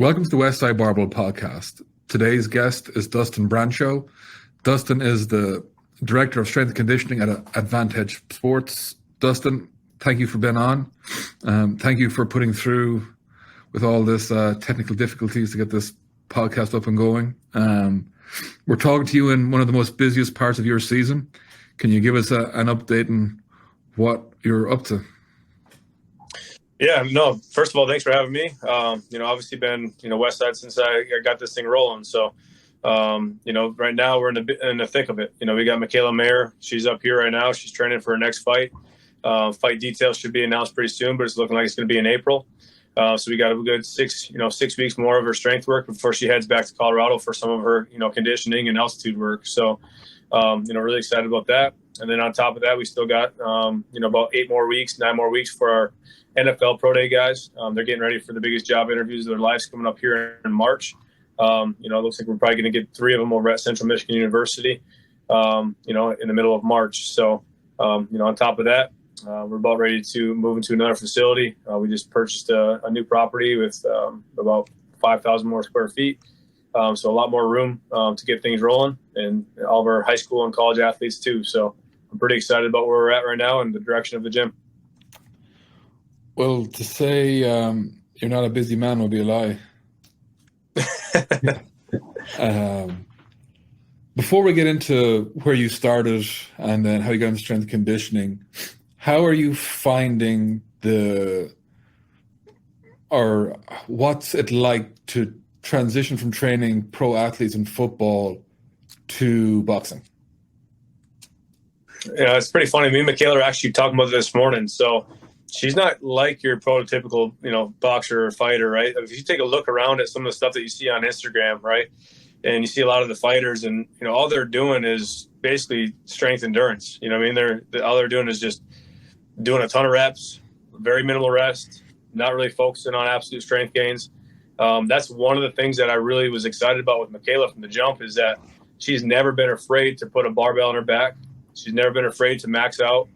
Welcome to the Westside Barbell podcast. Today's guest is Dustin Brancheau. Dustin is the Director of Strength and Conditioning at Advantedge Sports. Dustin, thank you for being on. Thank you for putting through with all this technical difficulties to get this podcast up and going. We're talking to you in one of the most busiest parts of your season. Can you give us an update on what you're up to? Yeah, no, first of all, thanks for having me. Obviously been, Westside since I got this thing rolling. So, right now we're in the thick of it. We got Mikaela Mayer. She's up here right now. She's training for her next fight. Fight details should be announced pretty soon, but it's looking like it's going to be in April. So we got a good 6 weeks more of her strength work before she heads back to Colorado for some of her, conditioning and altitude work. So, really excited about that. And then on top of that, we still got, about 9 more weeks for our NFL Pro Day guys. They're getting ready for the biggest job interviews of their lives coming up here in March. It looks like we're probably going to get 3 of them over at Central Michigan University, in the middle of March. So, on top of that, we're about ready to move into another facility. We just purchased a new property with about 5,000 more square feet. So a lot more room to get things rolling, and all of our high school and college athletes too. So I'm pretty excited about where we're at right now and the direction of the gym. Well, to say you're not a busy man would be a lie. Before we get into where you started and then how you got into strength and conditioning, how are you finding what's it like to transition from training pro athletes in football to boxing? Yeah, it's pretty funny. Me and Mikaela are actually talking about this morning. So she's not like your prototypical, boxer or fighter, right? If you take a look around at some of the stuff that you see on Instagram, right, and you see a lot of the fighters, and all they're doing is basically strength endurance. All they're doing is just doing a ton of reps, very minimal rest, not really focusing on absolute strength gains. That's one of the things that I really was excited about with Mikaela from the jump, is that she's never been afraid to put a barbell on her back. She's never been afraid to max out.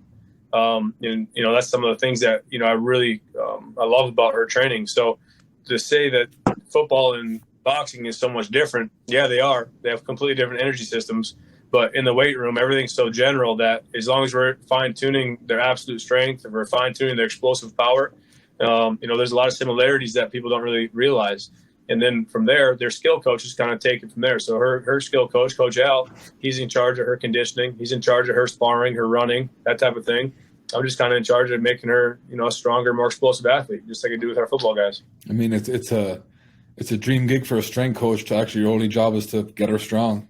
That's some of the things that, I really I love about her training. So to say that football and boxing is so much different, yeah, they are. They have completely different energy systems. But in the weight room, everything's so general that as long as we're fine-tuning their absolute strength, if we're fine-tuning their explosive power, there's a lot of similarities that people don't really realize. And then from there, their skill coaches kind of take it from there. So her skill coach, Coach Al, he's in charge of her conditioning. He's in charge of her sparring, her running, that type of thing. I'm just kind of in charge of making her, a stronger, more explosive athlete, just like I do with our football guys. I mean, it's a dream gig for a strength coach to actually, your only job is to get her strong.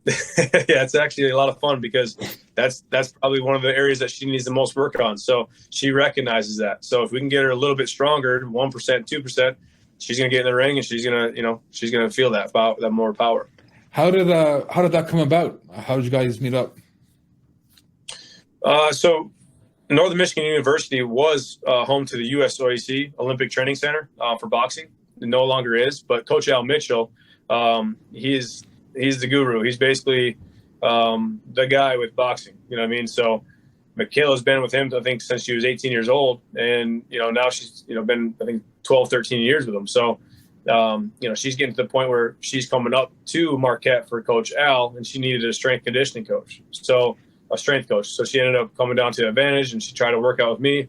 Yeah, it's actually a lot of fun because that's probably one of the areas that she needs the most work on. So she recognizes that. So if we can get her a little bit stronger, 1%, 2%, she's going to get in the ring and she's going to feel that more power. How did that come about? How did you guys meet up? So Northern Michigan University was home to the USOAC Olympic Training Center for boxing. It no longer is, but Coach Al Mitchell, he's the guru. He's basically the guy with boxing. You know what I mean? So Mikaela's been with him, I think, since she was 18 years old. And, now she's, been, I think, 12, 13 years with him. So, she's getting to the point where she's coming up to Marquette for Coach Al, and she needed a strength conditioning coach. So a strength coach. So she ended up coming down to Advantedge, and she tried to work out with me.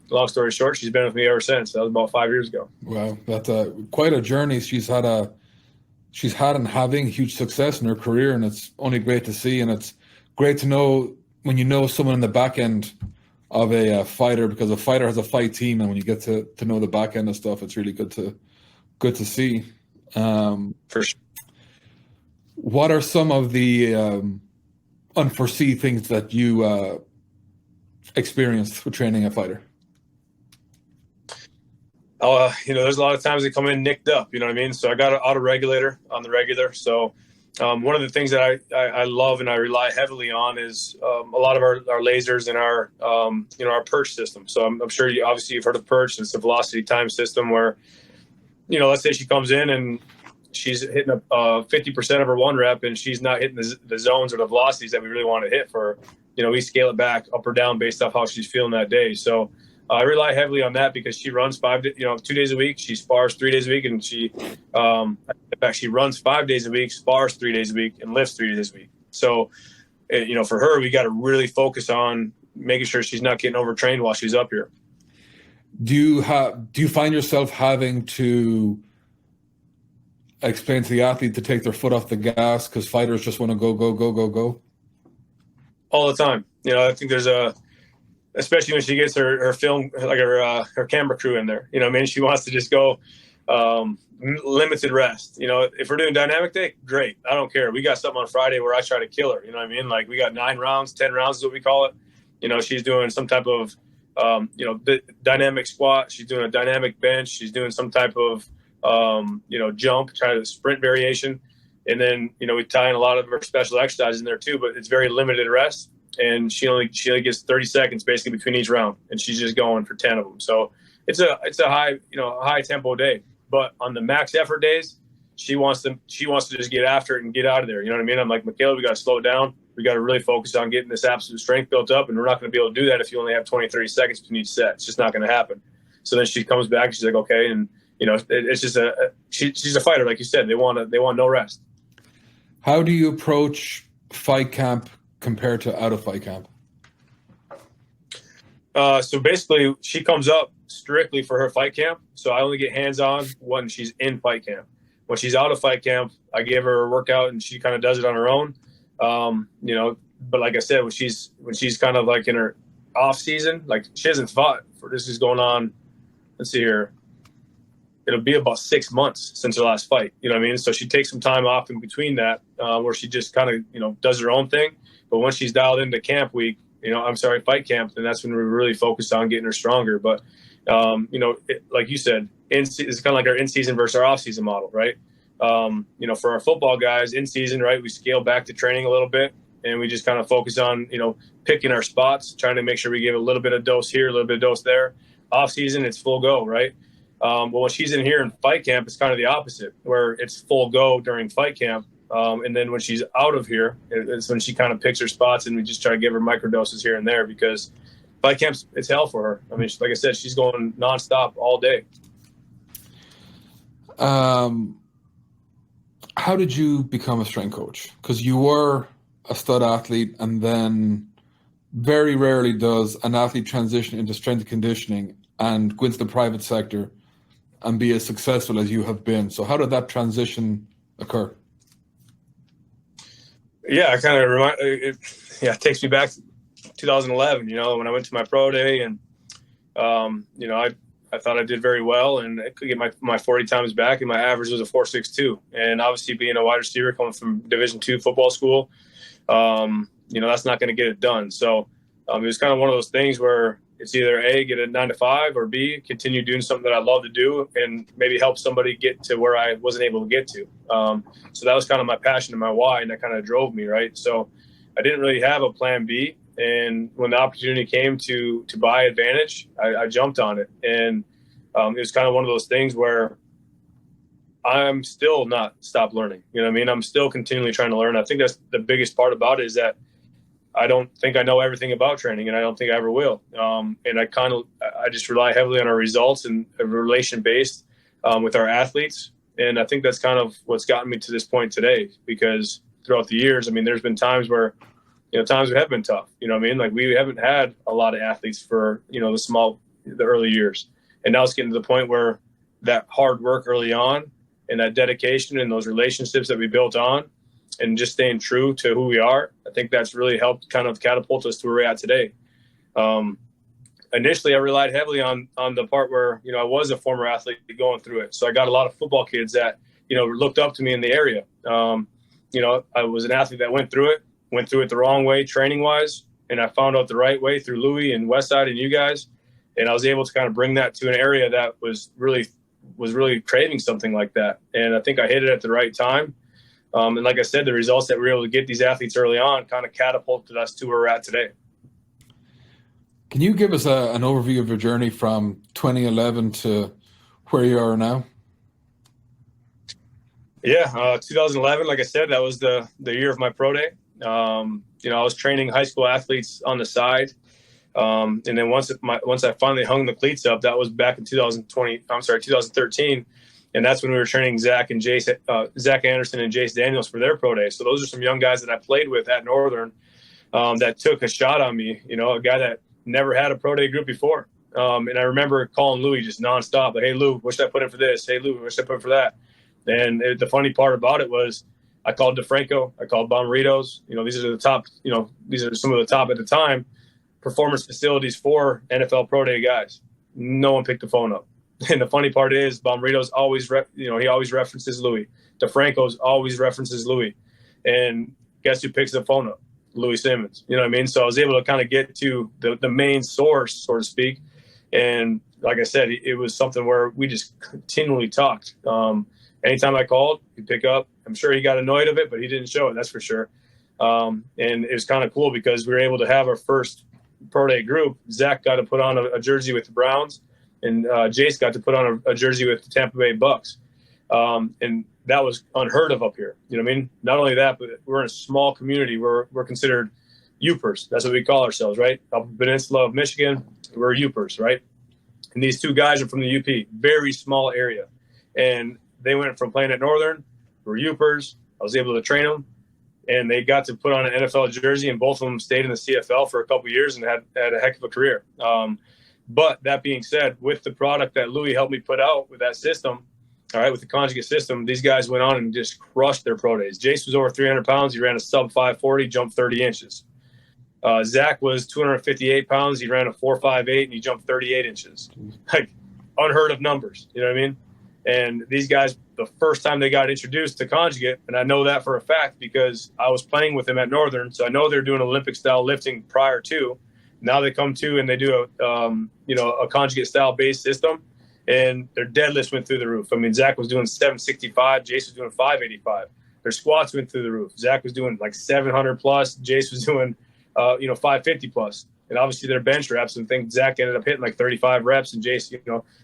Long story short, she's been with me ever since. That was about 5 years ago. Wow. That's quite a journey she's had and having huge success in her career, and it's only great to see. And it's great to know when you know someone in the back end of a fighter, because a fighter has a fight team, and when you get to know the back end of stuff, it's really good to see. For sure. What are some of the unforeseen things that you experienced with training a fighter? There's a lot of times they come in nicked up, you know what I mean? So I got an auto regulator on the regular. So one of the things that I love and I rely heavily on is a lot of our lasers and our perch system. So I'm sure you've heard of perch. It's a velocity time system where, let's say she comes in and she's hitting 50% of her one rep and she's not hitting the zones or the velocities that we really want to hit for, we scale it back up or down based off how she's feeling that day. So I rely heavily on that because she runs 2 days a week. She spars 3 days a week, and in fact, she runs 5 days a week, spars 3 days a week, and lifts 3 days a week. So, for her, we got to really focus on making sure she's not getting overtrained while she's up here. Do you find yourself having to explain to the athlete to take their foot off the gas because fighters just want to go, go, go, go, go? All the time. I think there's especially when she gets her film, like her camera crew in there, she wants to just go limited rest. If we're doing dynamic day, great. I don't care. We got something on Friday where I try to kill her. Like we got 9 rounds, 10 rounds is what we call it. She's doing some type of, dynamic squat. She's doing a dynamic bench. She's doing some type of, jump, try to sprint variation. And then, we tie in a lot of her special exercises in there too, but it's very limited rest. And she only gets 30 seconds basically between each round, and she's just going for 10 of them. So it's a high tempo day. But on the max effort days, she wants to just get after it and get out of there. You know what I mean? I'm like, Mikaela, we got to slow it down. We got to really focus on getting this absolute strength built up, and we're not going to be able to do that if you only have 20, 30 seconds between each set. It's just not going to happen. So then she comes back and she's like, okay, and it's just she's a fighter, like you said. They want no rest. How do you approach fight camp compared to out of fight camp? So basically, she comes up strictly for her fight camp. So I only get hands-on when she's in fight camp. When she's out of fight camp, I give her a workout and she kind of does it on her own. But like I said, when she's kind of like in her off season, like she hasn't fought this is going on. Let's see here. It'll be about 6 months since her last fight. You know what I mean? So she takes some time off in between that, where she just kind of, does her own thing. But once she's dialed into camp week, fight camp, then that's when we're really focused on getting her stronger. But, like you said, it's kind of like our in-season versus our off-season model, right? For our football guys, in-season, right, we scale back to training a little bit, and we just kind of focus on, picking our spots, trying to make sure we give a little bit of dose here, a little bit of dose there. Off-season, it's full go, right? But when she's in here in fight camp, it's kind of the opposite, where it's full go during fight camp. And then when she's out of here, it's when she kind of picks her spots, and we just try to give her microdoses here and there, because fight camp's, it's hell for her. I mean, like I said, she's going nonstop all day. How did you become a strength coach? Because you were a stud athlete, and then very rarely does an athlete transition into strength and conditioning and go into the private sector and be as successful as you have been. So how did that transition occur? Yeah, it takes me back to 2011, when I went to my pro day, and, I thought I did very well, and I could get my 40 times back, and my average was a 4.62. And obviously being a wide receiver coming from Division II football school, that's not going to get it done. So it was kind of one of those things where it's either A, get a 9 to 5, or B, continue doing something that I love to do and maybe help somebody get to where I wasn't able to get to. So that was kind of my passion and my why, and that kind of drove me, right? So I didn't really have a plan B. And when the opportunity came to buy Advantedge, I jumped on it. And it was kind of one of those things where I'm still not stopped learning. You know what I mean? I'm still continually trying to learn. I think that's the biggest part about it, is that I don't think I know everything about training, and I don't think I ever will. And I just rely heavily on our results and relation-based with our athletes. And I think that's kind of what's gotten me to this point today, because throughout the years, I mean, there's been times where, times have been tough. You know what I mean? Like, we haven't had a lot of athletes for, the early years. And now it's getting to the point where that hard work early on and that dedication and those relationships that we built on and just staying true to who we are, I think that's really helped kind of catapult us to where we're at today. Initially, I relied heavily on the part where, I was a former athlete going through it. So I got a lot of football kids that, looked up to me in the area. I was an athlete that went through it the wrong way, training wise. And I found out the right way through Louis and Westside and you guys. And I was able to kind of bring that to an area that was really craving something like that. And I think I hit it at the right time. And like I said, the results that we were able to get these athletes early on kind of catapulted us to where we're at today. Can you give us an overview of your journey from 2011 to where you are now? Yeah, 2011, like I said, that was the year of my pro day. I was training high school athletes on the side. And then once I finally hung the cleats up, that was back in 2013. And that's when we were training Zach Anderson and Jace Daniels for their pro day. So those are some young guys that I played with at Northern that took a shot on me, a guy that never had a pro day group before. And I remember calling Louis just nonstop, like, hey, Lou, what should I put in for this? Hey, Lou, what should I put in for that? And the funny part about it was I called DeFranco, I called Bomarito's. These are the top, these are some of the top at the time performance facilities for NFL pro day guys. No one picked the phone up. And the funny part is Bomarito's always, he always references Louis. DeFranco's always references Louis. And guess who picks the phone up? Louis Simmons. You know what I mean? So I was able to kind of get to the main source, so to speak. And like I said, it was something where we just continually talked. Anytime I called, he'd pick up. I'm sure he got annoyed of it, but he didn't show it, that's for sure. And it was kind of cool because we were able to have our first pro day group. Zach got to put on a jersey with the Browns, and Jace got to put on a jersey with the Tampa Bay Bucks. And that was unheard of up here. You know what I mean? Not only that, but we're in a small community. We're considered Upers. That's what we call ourselves, right? Up the peninsula of Michigan, we're Upers, right? And these two guys are from the UP, very small area. And they went from playing at Northern, we're Upers. I was able to train them, and they got to put on an NFL jersey, and both of them stayed in the CFL for a couple of years and had a heck of a career. But that being said, with the product that Louis helped me put out with that system, all right, with the conjugate system, these guys went on and just crushed their pro days. Jace was over 300 pounds. He ran a sub 540, jumped 30 inches. Zach was 258 pounds. He ran a 4.58, and he jumped 38 inches. Like, unheard of numbers. You know what I mean? And these guys, the first time they got introduced to conjugate, and I know that for a fact because I was playing with them at Northern, so I know they're doing Olympic-style lifting prior to. Now they come to and they do a conjugate-style base system, and their deadlifts went through the roof. I mean, Zach was doing 765. Jace was doing 585. Their squats went through the roof. Zach was doing like 700 plus. Jace was doing, 550 plus. And obviously their bench reps, and I think Zach ended up hitting like 35 reps, and Jace,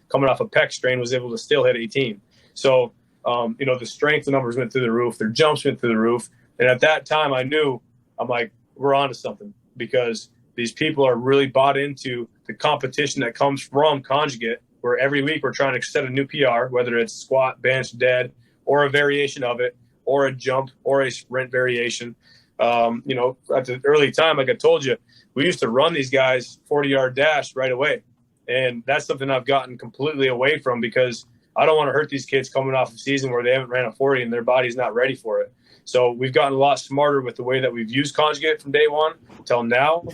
coming off a pec strain, was able to still hit 18. So, the strength numbers went through the roof. Their jumps went through the roof. And at that time I knew, I'm like, we're onto something, because these people are really bought into the competition that comes from conjugate, where every week we're trying to set a new PR, whether it's squat, bench, dead, or a variation of it, or a jump, or a sprint variation. At the early time, like I told you, we used to run these guys 40-yard dash right away. And that's something I've gotten completely away from, because I don't want to hurt these kids coming off a season where they haven't ran a 40 and their body's not ready for it. So we've gotten a lot smarter with the way that we've used conjugate from day one till now.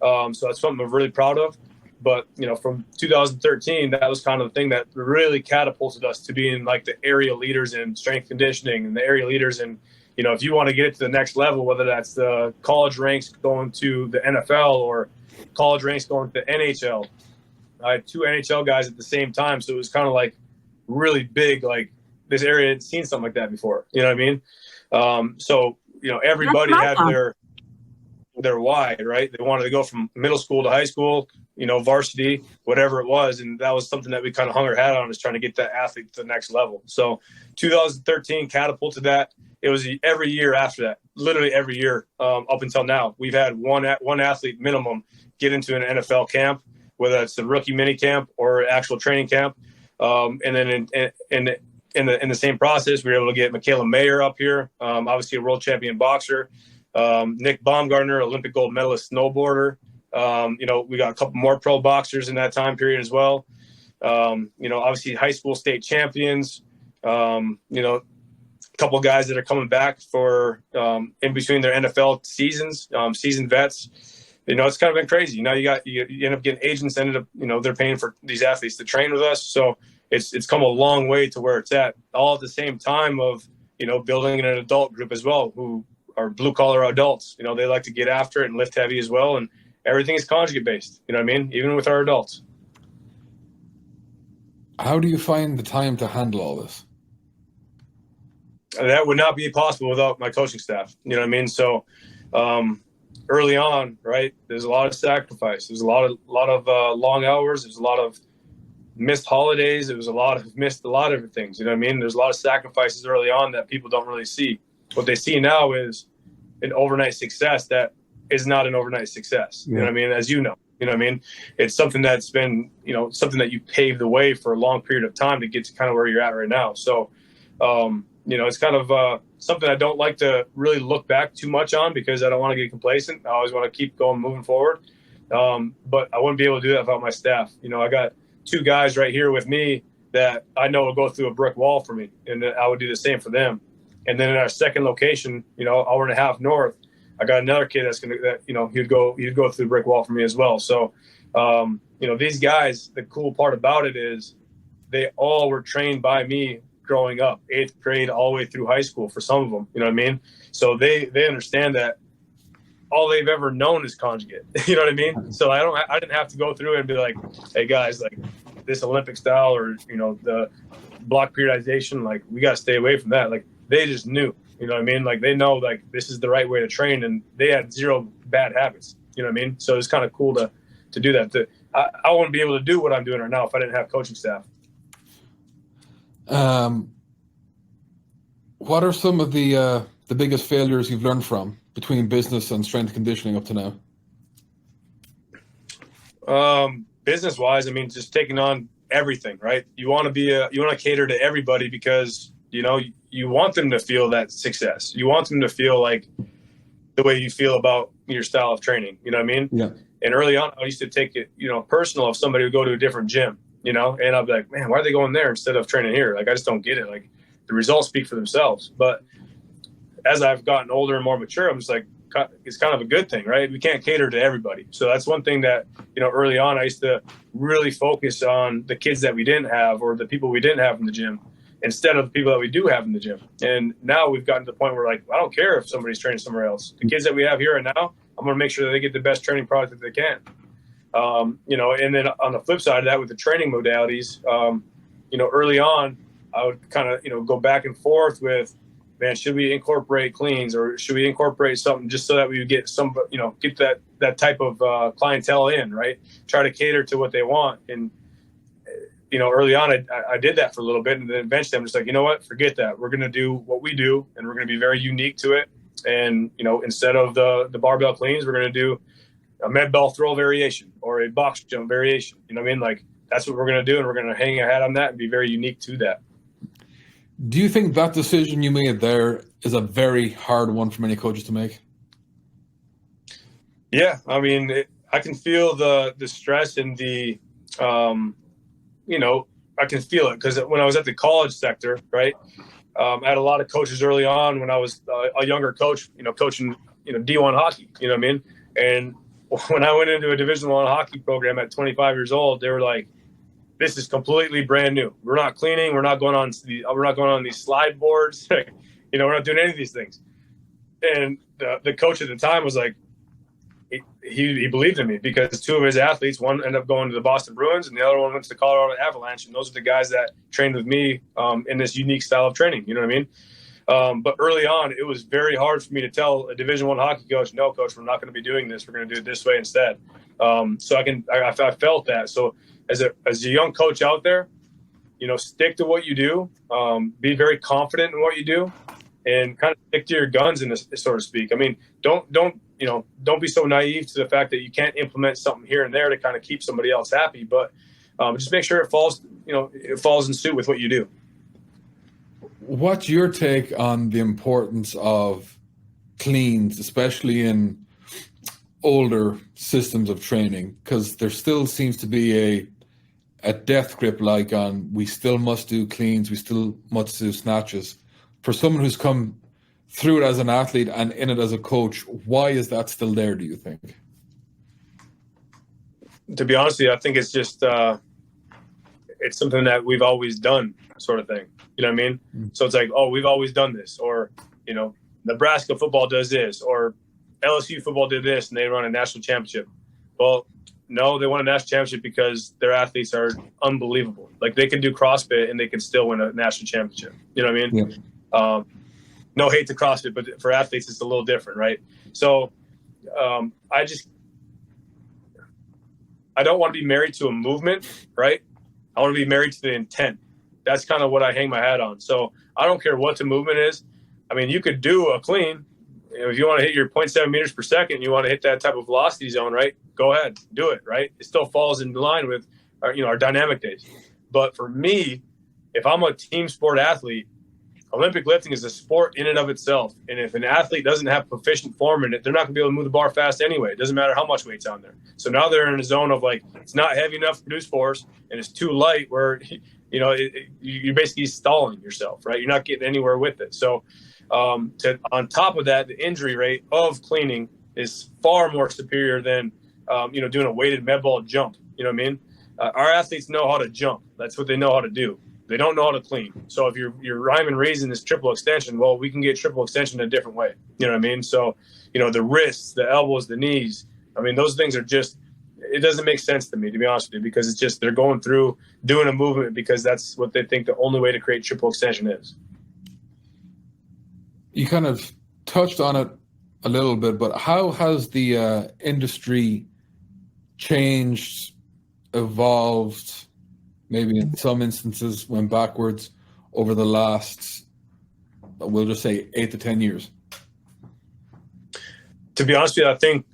So that's something I'm really proud of. But, from 2013, that was kind of the thing that really catapulted us to being like the area leaders in strength conditioning, and the area leaders in, if you want to get it to the next level, whether that's the college ranks going to the NFL or college ranks going to the NHL. I had two NHL guys at the same time. So it was kind of like really big, like this area had seen something like that before. You know what I mean? Everybody had their why, right? They wanted to go from middle school to high school, varsity, whatever it was. And that was something that we kind of hung our hat on, is trying to get that athlete to the next level. So 2013 catapulted that. It was every year after that, literally every year up until now. We've had one athlete minimum get into an NFL camp, whether it's the rookie mini camp or actual training camp. And then in the same process, we were able to get Mikaela Mayer up here, obviously a world champion boxer. Nick Baumgartner, Olympic gold medalist snowboarder. We got a couple more pro boxers in that time period as well. Obviously high school state champions, a couple guys that are coming back for in between their NFL seasons, seasoned vets. It's kind of been crazy. You end up getting agents, ended up, they're paying for these athletes to train with us. So it's come a long way to where it's at, all at the same time of, building an adult group as well, who are blue collar adults. They like to get after it and lift heavy as well. And everything is conjugate based, you know what I mean? Even with our adults. How do you find the time to handle all this? That would not be possible without my coaching staff. You know what I mean? So early on, right, there's a lot of sacrifice. There's a lot of long hours. There's a lot of missed holidays. There was a lot of things. You know what I mean? There's a lot of sacrifices early on that people don't really see. What they see now is an overnight success that is not an overnight success. You know what I mean? As you know. You know what I mean? It's something that's been, something that you paved the way for a long period of time to get to kind of where you're at right now. So, it's kind of something I don't like to really look back too much on because I don't want to get complacent. I always want to keep going, moving forward. But I wouldn't be able to do that without my staff. I got 2 guys right here with me that I know will go through a brick wall for me, and I would do the same for them. And then in our second location, hour and a half north, I got another kid he'd go through the brick wall for me as well. So, these guys, the cool part about it is they all were trained by me growing up, 8th grade all the way through high school for some of them, you know what I mean? So they understand that all they've ever known is conjugate, you know what I mean? So I didn't have to go through it and be like, hey guys, like this Olympic style or, the block periodization, like we got to stay away from that. Like they just knew, you know what I mean? Like they know like this is the right way to train and they had 0 bad habits, you know what I mean? So it's kind of cool to do that. I wouldn't be able to do what I'm doing right now if I didn't have coaching staff. What are some of the biggest failures you've learned from between business and strength conditioning up to now? Business wise, I mean, just taking on everything, right? You want to cater to everybody because, you want them to feel that success. You want them to feel like the way you feel about your style of training. You know what I mean? Yeah. And early on, I used to take it, personal if somebody would go to a different gym, and I'd be like, man, why are they going there instead of training here? Like, I just don't get it. Like, the results speak for themselves. But as I've gotten older and more mature, I'm just like, it's kind of a good thing, right? We can't cater to everybody. So that's one thing that, early on, I used to really focus on the kids that we didn't have or the people we didn't have in the gym instead of the people that we do have in the gym. And now we've gotten to the point where, like, I don't care if somebody's training somewhere else. The kids that we have here and now, I'm going to make sure that they get the best training product that they can. And then on the flip side of that with the training modalities, early on, I would kind of, go back and forth with, man, should we incorporate cleans or should we incorporate something just so that we would get some, get that type of clientele in, right? Try to cater to what they want. And, early on, I did that for a little bit. And then eventually I'm just like, you know what, forget that. We're going to do what we do and we're going to be very unique to it. And, instead of the barbell cleans, we're going to do a med ball throw variation or a box jump variation. You know what I mean? Like, that's what we're going to do. And we're going to hang our hat on that and be very unique to that. Do you think that decision you made there is a very hard one for many coaches to make? Yeah. I mean, I can feel the stress and the, I can feel it because when I was at the college sector, right, I had a lot of coaches early on when I was a younger coach, coaching, D1 hockey, you know what I mean? And when I went into a Division I hockey program at 25 years old, they were like, this is completely brand new. We're not cleaning. We're not going on these slide boards. We're not doing any of these things. And the coach at the time was like, he believed in me because 2 of his athletes, one ended up going to the Boston Bruins and the other one went to the Colorado Avalanche. And those are the guys that trained with me in this unique style of training. You know what I mean? But early on, it was very hard for me to tell a Division I hockey coach, no, coach, we're not going to be doing this. We're going to do it this way instead. So I felt that. So as a young coach out there, stick to what you do, be very confident in what you do, and kind of stick to your guns, so to speak. I mean, don't be so naive to the fact that you can't implement something here and there to kind of keep somebody else happy, but just make sure it falls in suit with what you do. What's your take on the importance of cleans, especially in older systems of training? Because there still seems to be a death grip like on we still must do cleans, we still must do snatches. For someone who's come through it as an athlete and in it as a coach, why is that still there, do you think? To be honest with you, I think it's just it's something that we've always done, sort of thing. You know what I mean? Mm-hmm. So it's like, oh, we've always done this, or Nebraska football does this, or LSU football did this, and they run a national championship. Well, no, they won a national championship because their athletes are unbelievable. Like, they can do CrossFit and they can still win a national championship. You know what I mean? Yeah. No hate to CrossFit, but for athletes, it's a little different, right? So I don't want to be married to a movement, right? I want to be married to the intent. That's kind of what I hang my hat on. So I don't care what the movement is. I mean, you could do a clean if you want to hit your 0.7 meters per second, you want to hit that type of velocity zone, right? Go ahead, do it, right? It still falls in line with our dynamic days. But for me, if I'm a team sport athlete, Olympic lifting is a sport in and of itself. And if an athlete doesn't have proficient form in it, they're not going to be able to move the bar fast anyway. It doesn't matter how much weight's on there. So now they're in a zone of like, it's not heavy enough to produce force and it's too light where, you're basically stalling yourself, right? You're not getting anywhere with it. So on top of that, the injury rate of cleaning is far more superior than, doing a weighted med ball jump. You know what I mean? Our athletes know how to jump. That's what they know how to do. They don't know how to clean. So if your rhyme and reason is triple extension, well, we can get triple extension in a different way. You know what I mean? So, the wrists, the elbows, the knees, I mean, those things are just, it doesn't make sense to me, to be honest with you, because it's just, they're going through doing a movement because that's what they think the only way to create triple extension is. You kind of touched on it a little bit, but how has the industry changed, evolved, maybe in some instances went backwards over the last, we'll just say 8 to 10 years? To be honest with you, I think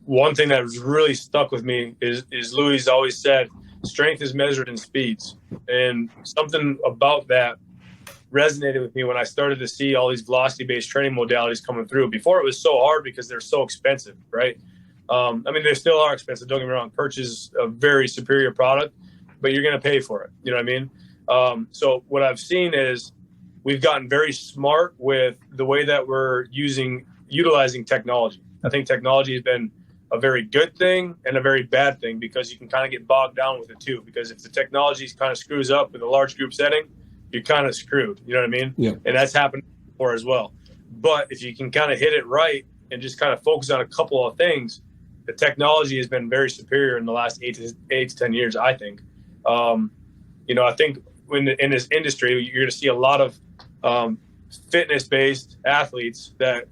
one thing that has really stuck with me is Louis always said, strength is measured in speeds. And something about that resonated with me when I started to see all these velocity-based training modalities coming through. Before, it was so hard because they're so expensive, right? They still are expensive. Don't get me wrong. Perch is a very superior product, but you're going to pay for it. You know what I mean? So what I've seen is we've gotten very smart with the way that we're utilizing technology. I think technology has been a very good thing and a very bad thing because you can kind of get bogged down with it too. Because if the technology kind of screws up in a large group setting, you're kind of screwed. You know what I mean? Yeah. And that's happened before as well. But if you can kind of hit it right and just kind of focus on a couple of things, the technology has been very superior in the last 8 to 10 years, I think. I think in this industry, you're going to see a lot of fitness-based athletes that,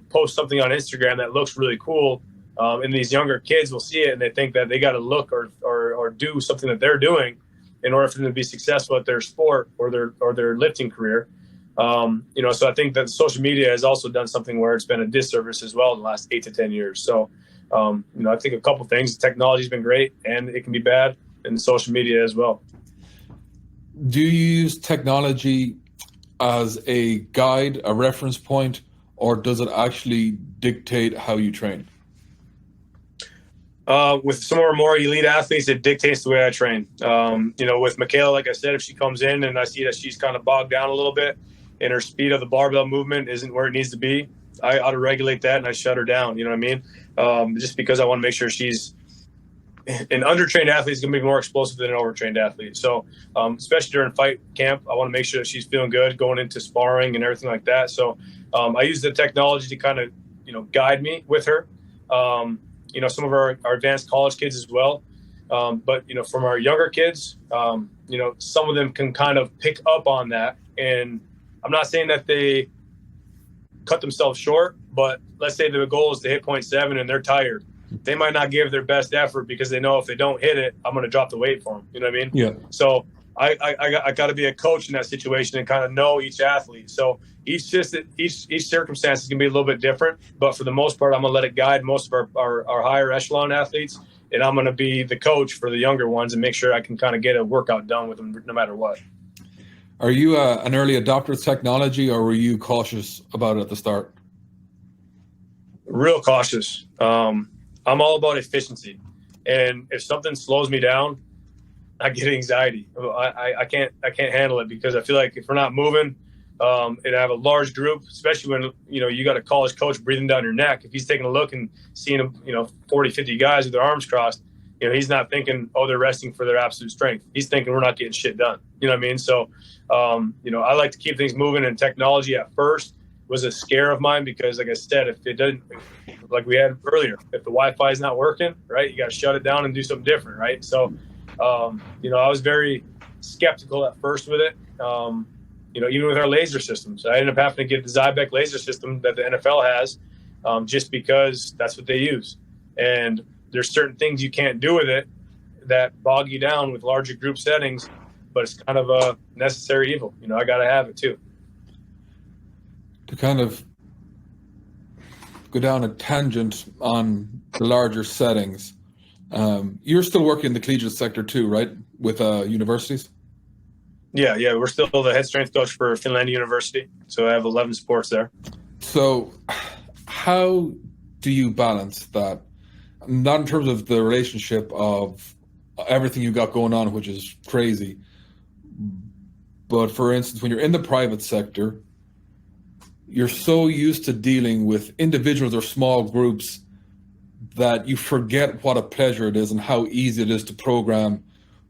post something on Instagram that looks really cool. And these younger kids will see it and they think that they got to look or do something that they're doing in order for them to be successful at their sport or their lifting career. So I think that social media has also done something where it's been a disservice as well in the last 8 to 10 years. So, I think a couple things, technology has been great and it can be bad, and social media as well. Do you use technology as a guide, a reference point, or does it actually dictate how you train? With some of our more elite athletes, it dictates the way I train. With Mikaela, like I said, if she comes in and I see that she's kind of bogged down a little bit and her speed of the barbell movement isn't where it needs to be, I auto-regulate that and I shut her down. You know what I mean? Just because I want to make sure she's an undertrained athlete is going to be more explosive than an overtrained athlete. So, especially during fight camp, I want to make sure that she's feeling good going into sparring and everything like that. So, I use the technology to kind of, guide me with her. Some of our advanced college kids as well. But from our younger kids, some of them can kind of pick up on that. And I'm not saying that they cut themselves short, but let's say the goal is to hit 0.7 and they're tired. They might not give their best effort because they know if they don't hit it, I'm going to drop the weight for them. You know what I mean? Yeah. So I got to be a coach in that situation and kind of know each athlete. So each circumstance is going to be a little bit different, but for the most part, I'm going to let it guide most of our higher echelon athletes, and I'm going to be the coach for the younger ones and make sure I can kind of get a workout done with them no matter what. Are you an early adopter of technology, or were you cautious about it at the start? Real cautious. I'm all about efficiency, and if something slows me down, I get anxiety. I can't handle it because I feel like if we're not moving, and I have a large group, especially when you got a college coach breathing down your neck. If he's taking a look and seeing 40, 50 guys with their arms crossed, he's not thinking, oh, they're resting for their absolute strength. He's thinking we're not getting shit done. You know what I mean? So, I like to keep things moving, and technology at first was a scare of mine because, like I said, if it doesn't, like we had earlier, if the Wi-Fi is not working, right, you got to shut it down and do something different, right? So, I was very skeptical at first with it. Even with our laser systems, I ended up having to get the Zybeck laser system that the NFL has, just because that's what they use. And there's certain things you can't do with it that bog you down with larger group settings, but it's kind of a necessary evil. I got to have it too. To kind of go down a tangent on the larger settings. You're still working in the collegiate sector too, right? With universities? Yeah, we're still the head strength coach for Finlandia University, so I have 11 sports there. So how do you balance that? Not in terms of the relationship of everything you got going on, which is crazy, but for instance, when you're in the private sector, you're so used to dealing with individuals or small groups that you forget what a pleasure it is and how easy it is to program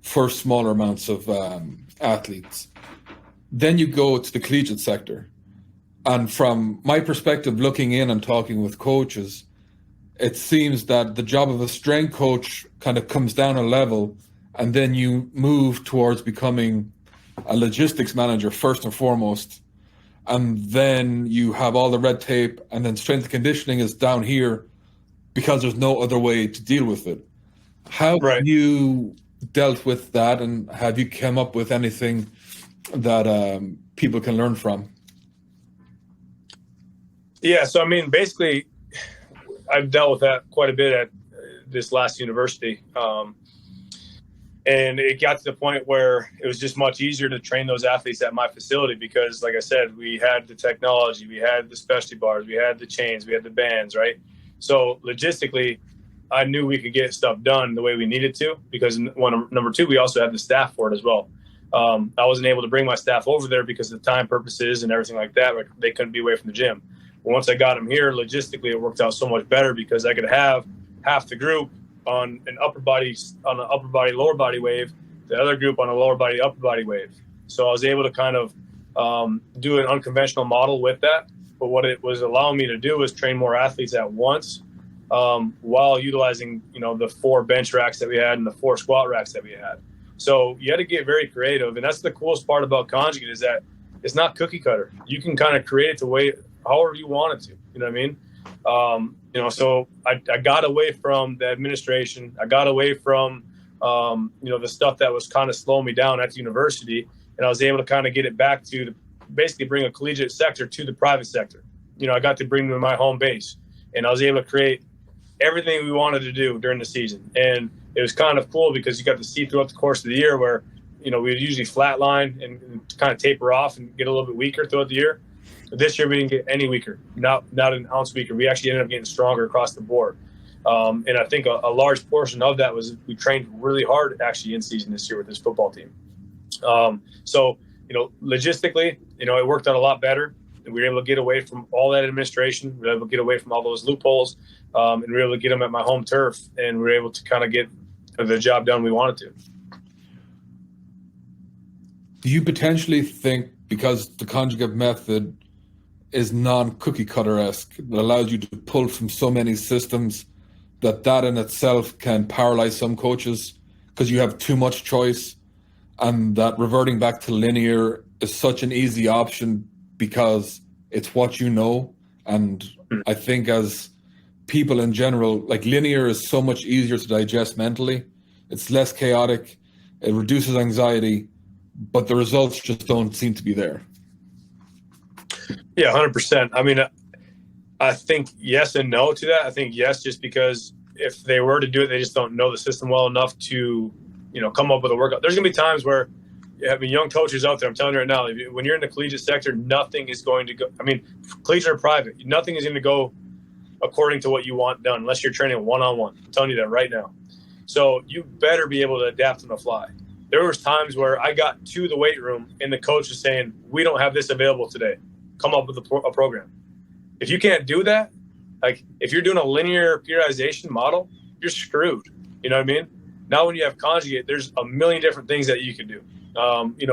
for smaller amounts of athletes. Then you go to the collegiate sector. And from my perspective, looking in and talking with coaches, it seems that the job of a strength coach kind of comes down a level, and then you move towards becoming a logistics manager first and foremost. And then you have all the red tape, and then strength and conditioning is down here because there's no other way to deal with it. How Right. have you dealt with that, and have you come up with anything that people can learn from? Yeah, so I mean, basically, I've dealt with that quite a bit at this last university. And it got to the point where it was just much easier to train those athletes at my facility because, like I said, we had the technology, we had the specialty bars, we had the chains, we had the bands, right? So logistically, I knew we could get stuff done the way we needed to because, number two, we also had the staff for it as well. I wasn't able to bring my staff over there because of the time purposes and everything like that. They couldn't be away from the gym. But once I got them here, logistically, it worked out so much better because I could have half the group on an upper body, lower body wave, the other group on a lower body, upper body wave. So I was able to kind of do an unconventional model with that. But what it was allowing me to do was train more athletes at once while utilizing, the 4 bench racks that we had and the 4 squat racks that we had. So you had to get very creative. And that's the coolest part about conjugate is that it's not cookie cutter. You can kind of create it the way, however you want it to, you know what I mean? So I got away from the administration. I got away from, the stuff that was kind of slowing me down at the university. And I was able to kind of get it back to basically bring a collegiate sector to the private sector. I got to bring them to my home base. And I was able to create everything we wanted to do during the season. And it was kind of cool because you got to see throughout the course of the year where, we would usually flatline and kind of taper off and get a little bit weaker throughout the year. This year we didn't get any weaker, not an ounce weaker. We actually ended up getting stronger across the board. And I think a large portion of that was we trained really hard actually in season this year with this football team. So logistically, it worked out a lot better. And we were able to get away from all that administration. We were able to get away from all those loopholes, and we were able to get them at my home turf. And we were able to kind of get the job done we wanted to. Do you potentially think, because the conjugate method is non-cookie cutter-esque, that allows you to pull from so many systems, that in itself can paralyze some coaches because you have too much choice, and that reverting back to linear is such an easy option because it's what you know? And I think as people in general, like linear is so much easier to digest mentally. It's less chaotic. It reduces anxiety, but the results just don't seem to be there. Yeah, 100%. I mean, I think yes and no to that. I think yes, just because if they were to do it, they just don't know the system well enough to, come up with a workout. There's going to be times where you have young coaches out there. I'm telling you right now, when you're in the collegiate sector, nothing is going to go. I mean, collegiate or private, nothing is going to go according to what you want done unless you're training one-on-one. I'm telling you that right now. So you better be able to adapt on the fly. There was times where I got to the weight room and the coach was saying, we don't have this available today. Come up with a program. If you can't do that, like if you're doing a linear periodization model, you're screwed. You know what I mean? Now when you have conjugate, there's a million different things that you can do.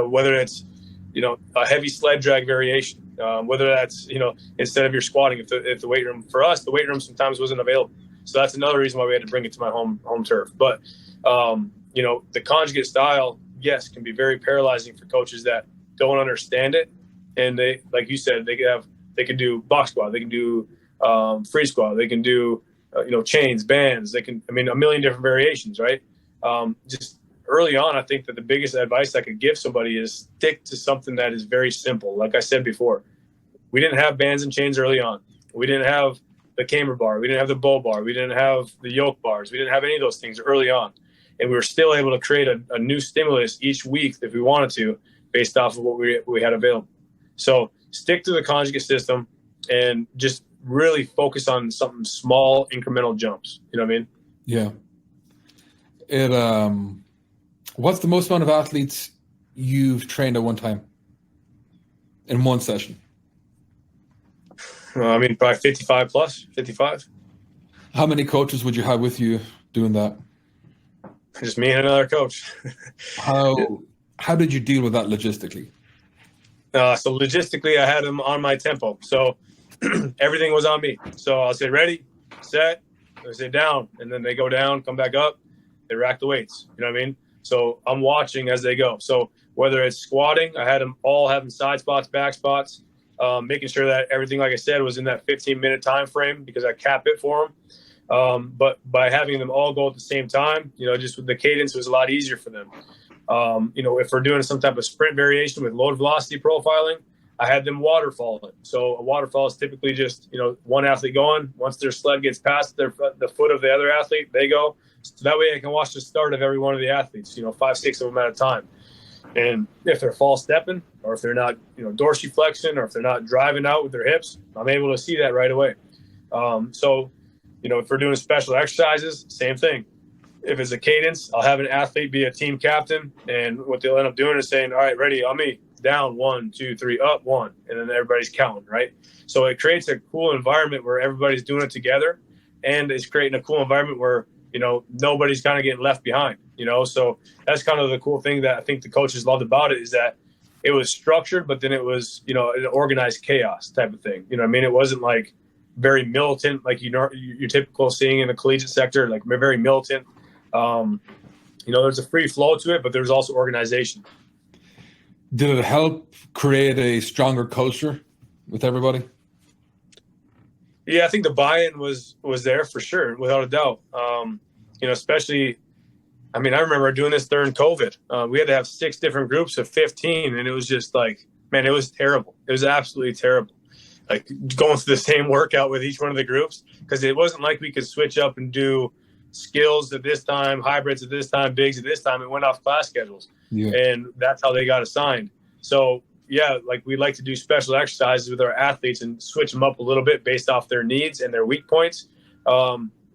Whether it's, a heavy sled drag variation, whether that's, instead of your squatting, if the weight room, for us, the weight room sometimes wasn't available. So that's another reason why we had to bring it to my home turf. But, the conjugate style, yes, can be very paralyzing for coaches that don't understand it. And they, like you said, they can do box squat, they can do free squat, they can do chains, bands, they can, a million different variations, right? Just early on, I think that the biggest advice I could give somebody is stick to something that is very simple. Like I said before, we didn't have bands and chains early on. We didn't have the camber bar. We didn't have the bow bar. We didn't have the yoke bars. We didn't have any of those things early on. And we were still able to create a new stimulus each week if we wanted to, based off of what we had available. So stick to the conjugate system and just really focus on something small, incremental jumps. You know what I mean? Yeah. What's the most amount of athletes you've trained at one time in one session? I mean, probably 55 plus, 55. How many coaches would you have with you doing that? Just me and another coach. How did you deal with that logistically? So logistically, I had them on my tempo. So everything was on me. So I'll say, ready, set, I say down, and then they go down, come back up, they rack the weights. You know what I mean? So I'm watching as they go. So whether it's squatting, I had them all having side spots, back spots, making sure that everything, like I said, was in that 15-minute time frame because I cap it for them. But by having them all go at the same time, just with the cadence, it was a lot easier for them. If we're doing some type of sprint variation with load velocity profiling, I had them waterfall it. So a waterfall is typically just, one athlete going. Once their sled gets past the foot of the other athlete, they go. So that way I can watch the start of every one of the athletes, 5, 6 of them at a time. And if they're false stepping or if they're not, dorsiflexing or if they're not driving out with their hips, I'm able to see that right away. If we're doing special exercises, same thing. If it's a cadence, I'll have an athlete be a team captain. And what they'll end up doing is saying, all right, ready, on me, down, 1, 2, 3, up, 1. And then everybody's counting, right? So it creates a cool environment where everybody's doing it together. And it's creating a cool environment where, nobody's kind of getting left behind, So that's kind of the cool thing that I think the coaches loved about it is that it was structured, but then it was, an organized chaos type of thing. You know what I mean? It wasn't like very militant, like, you're typical seeing in the collegiate sector, like very militant. There's a free flow to it, but there's also organization. Did it help create a stronger culture with everybody? Yeah, I think the buy-in was there for sure, without a doubt. Especially, I remember doing this during COVID. We had to have 6 different groups of 15, and it was just like, man, it was terrible. It was absolutely terrible. Like going through the same workout with each one of the groups, because it wasn't like we could switch up and do skills at this time, hybrids at this time, bigs at this time. It went off class schedules, and that's how they got assigned. So yeah, like we like to do special exercises with our athletes and switch them up a little bit based off their needs and their weak points.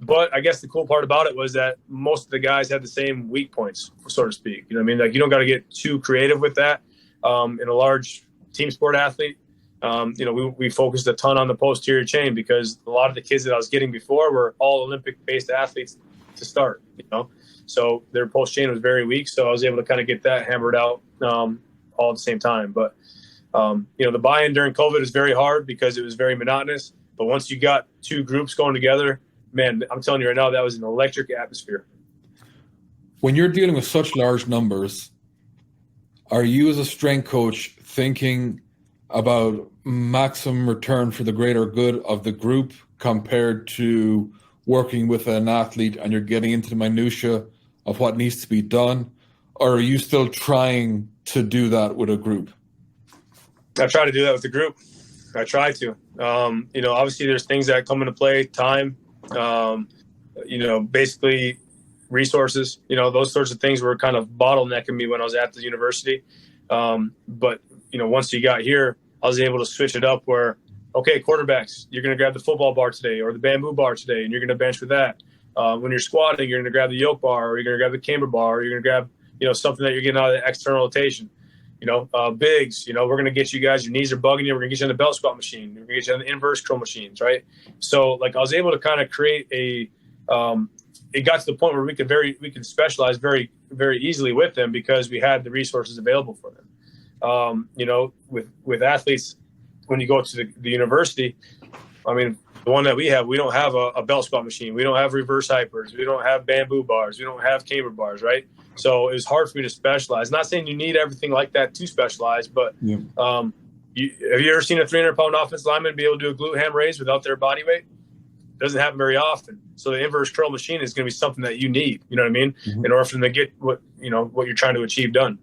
But I guess the cool part about it was that most of the guys had the same weak points, so to speak. You know what I mean? Like you don't got to get too creative with that. In a large team sport athlete, we focused a ton on the posterior chain because a lot of the kids that I was getting before were all Olympic-based athletes to start, So their post chain was very weak. So I was able to kind of get that hammered out all at the same time. But, the buy-in during COVID is very hard because it was very monotonous. But once you got 2 groups going together, man, I'm telling you right now, that was an electric atmosphere. When you're dealing with such large numbers, are you as a strength coach thinking about maximum return for the greater good of the group compared to working with an athlete and you're getting into the minutia of what needs to be done? Or are you still trying to do that with a group? I try to do that with the group. I try to. Obviously there's things that come into play, time, basically resources, those sorts of things were kind of bottlenecking me when I was at the university. But once you got here, I was able to switch it up where, okay, quarterbacks, you're going to grab the football bar today or the bamboo bar today, and you're going to bench with that. When you're squatting, you're going to grab the yoke bar, or you're going to grab the camber bar, or you're going to grab, something that you're getting out of the external rotation. Bigs, we're going to get you guys, your knees are bugging you. We're going to get you on the belt squat machine. We're going to get you on the inverse curl machines, right? So like I was able to kind of create it got to the point where we could specialize very, very easily with them because we had the resources available for them. With athletes, when you go to the university, the one that we have, we don't have a belt squat machine. We don't have reverse hypers. We don't have bamboo bars. We don't have camber bars, right? So it was hard for me to specialize. Not saying you need everything like that to specialize, but have you ever seen a 300-pound offensive lineman be able to do a glute ham raise without their body weight? It doesn't happen very often. So the inverse curl machine is going to be something that you need, you know what I mean, in order for them to get what you're trying to achieve done.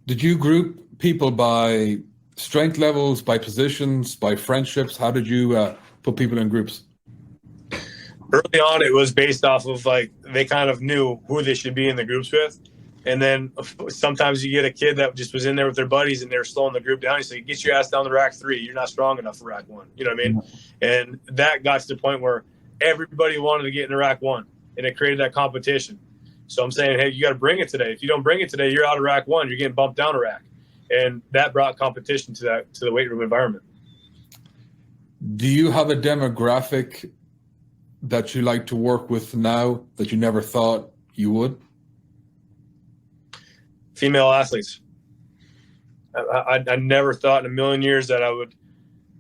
Did you group people by strength levels, by positions, by friendships? How did you put people in groups? Early on, it was based off of like they kind of knew who they should be in the groups with. And then sometimes you get a kid that just was in there with their buddies and they're slowing the group down. You say, get your ass down to rack 3. You're not strong enough for rack 1. You know what I mean? And that got to the point where everybody wanted to get into rack 1, and it created that competition. So I'm saying, hey, you got to bring it today. If you don't bring it today, you're out of rack 1. You're getting bumped down a rack. And that brought competition to the weight room environment. Do you have a demographic that you like to work with now that you never thought you would? Female athletes. I never thought in a million years that I would,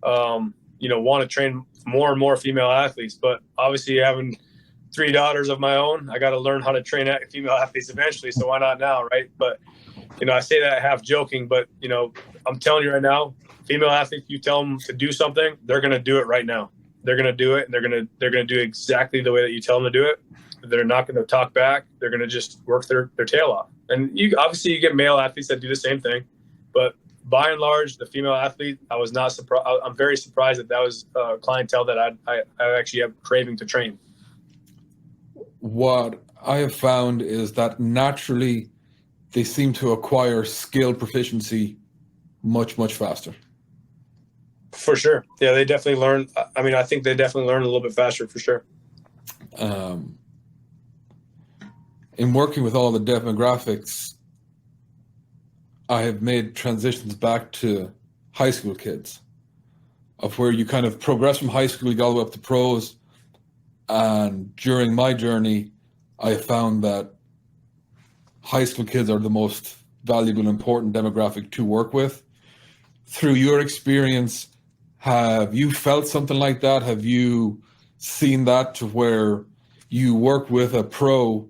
want to train more and more female athletes. But obviously, having 3 daughters of my own, I got to learn how to train female athletes eventually. So why not now, right? But I say that half joking, but I'm telling you right now, female athletes, you tell them to do something, they're going to do it right now. They're going to do it, and they're going to do exactly the way that you tell them to do it. They're not going to talk back. They're going to just work their tail off. And you get male athletes that do the same thing, but by and large, the female athlete, I was not surprised. I'm very surprised that was clientele that I actually have craving to train. What I have found is that naturally they seem to acquire skill proficiency much, much faster. For sure. Yeah, they definitely learn. I think they definitely learn a little bit faster for sure. In working with all the demographics, I have made transitions back to high school kids, of where you kind of progress from high school, you go all the way up to pros. And during my journey, I found that high school kids are the most valuable and important demographic to work with. Through your experience, have you felt something like that? Have you seen that to where you work with a pro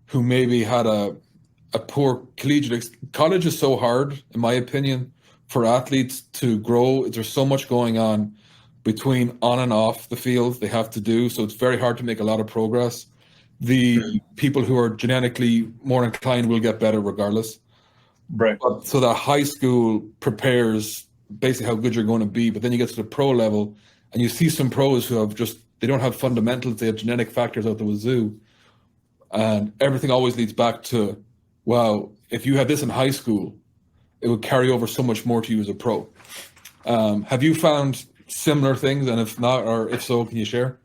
who maybe had a poor collegiate? College is so hard, in my opinion, for athletes to grow. There's so much going on between on and off the field they have to do. So it's very hard to make a lot of progress. The people who are genetically more inclined will get better regardless. Right. So that high school prepares basically how good you're going to be. But then you get to the pro level and you see some pros who have they don't have fundamentals. They have genetic factors out the wazoo. And everything always leads back to, wow, if you had this in high school, it would carry over so much more to you as a pro. Have you found similar things? And if not, or if so, can you share?